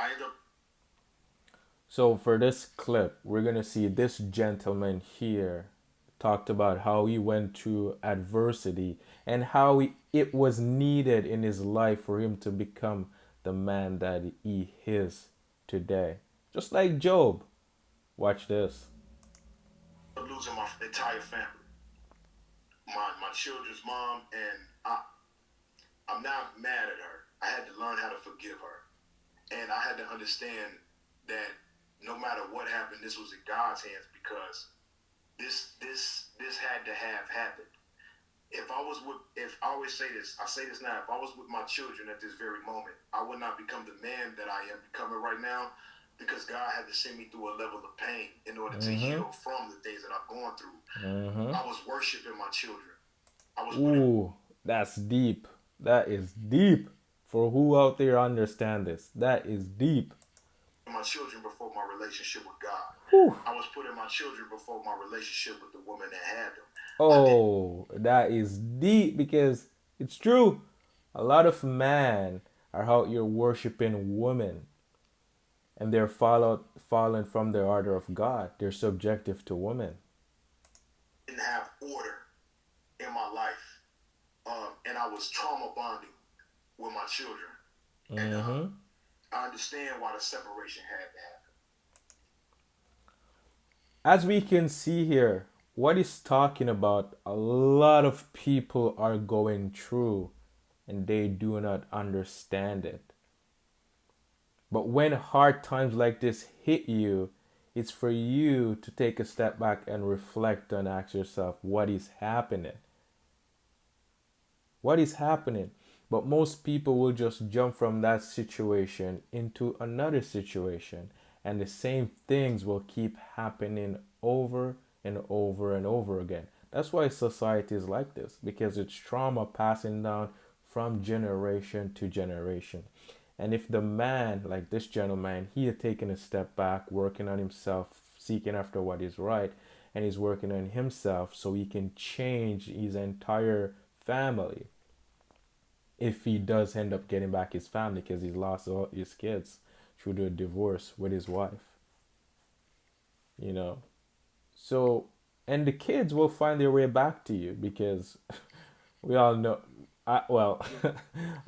I end up So for this clip, we're gonna see this gentleman here talked about how he went through adversity and how it was needed in his life for him to become the man that he is today. Just like Job. Watch this. losing my entire family, my children's mom, and I'm not mad at her. I had to learn how to forgive her, and I had to understand that no matter what happened, this was in God's hands because this had to have happened. If I always say this, I say this now, if I was with my children at this very moment, I would not become the man that I am becoming right now because God had to send me through a level of pain in order to Mm-hmm. heal from the things that I've gone through. Mm-hmm. I was worshiping my children. I was putting Ooh, that's deep. That is deep. For who out there understand this? That is deep. my children before my relationship with God. Whew. I was putting my children before my relationship with the woman that had them. I did Oh, that is deep because it's true. A lot of men are out here worshiping women and they're fallen from the order of God. They're subjective to women. not have order in my life, and I was trauma bonding with my children, and Mm-hmm. I understand why the separation had to happen. As we can see here, what he's talking about, a lot of people are going through and they do not understand it. But when hard times like this hit you, it's for you to take a step back and reflect and ask yourself, what is happening? What is happening? But most people will just jump from that situation into another situation, and the same things will keep happening over and over and over again. That's why society is like this, because it's trauma passing down from generation to generation. And if the man, like this gentleman, he had taken a step back, working on himself, seeking after what is right, and he's working on himself so he can change his entire family if he does end up getting back his family because he's lost all his kids through the divorce with his wife, you know. So, and the kids will find their way back to you because we all know. Well,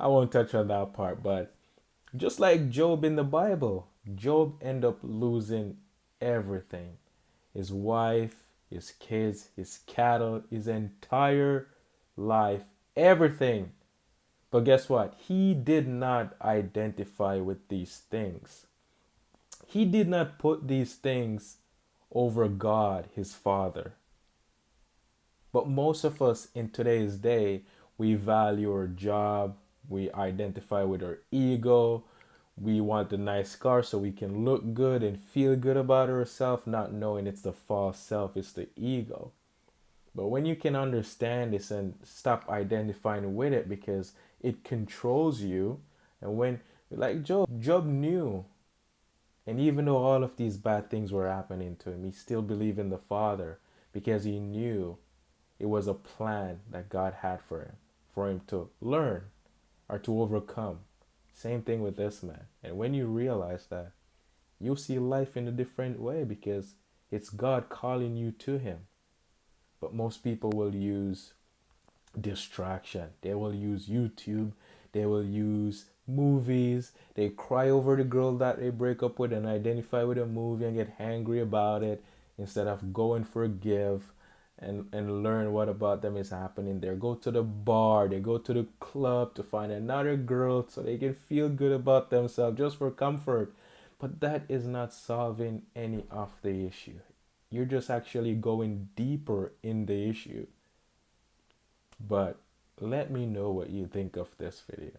I won't touch on that part, but just like Job in the Bible, Job ended up losing everything: his wife, his kids, his cattle, his entire life, everything. But guess what? He did not identify with these things. He did not put these things over God, his Father. But most of us in today's day, we value our job, we identify with our ego, we want the nice car so we can look good and feel good about ourselves, not knowing it's the false self, it's the ego. But when you can understand this and stop identifying with it because it controls you, and when, like Job knew, and even though all of these bad things were happening to him, he still believed in the Father because he knew it was a plan that God had for him to learn or to overcome. Same thing with this man. And when you realize that, you'll see life in a different way because it's God calling you to him. But most people will use distraction. They will use YouTube. They will use movies. They cry over the girl that they break up with and identify with a movie and get angry about it instead of going forgive and learn what about them is happening there. Go to the bar, they go to the club to find another girl so they can feel good about themselves just for comfort. But that is not solving any of the issue. You're just actually going deeper in the issue. But let me know what you think of this video.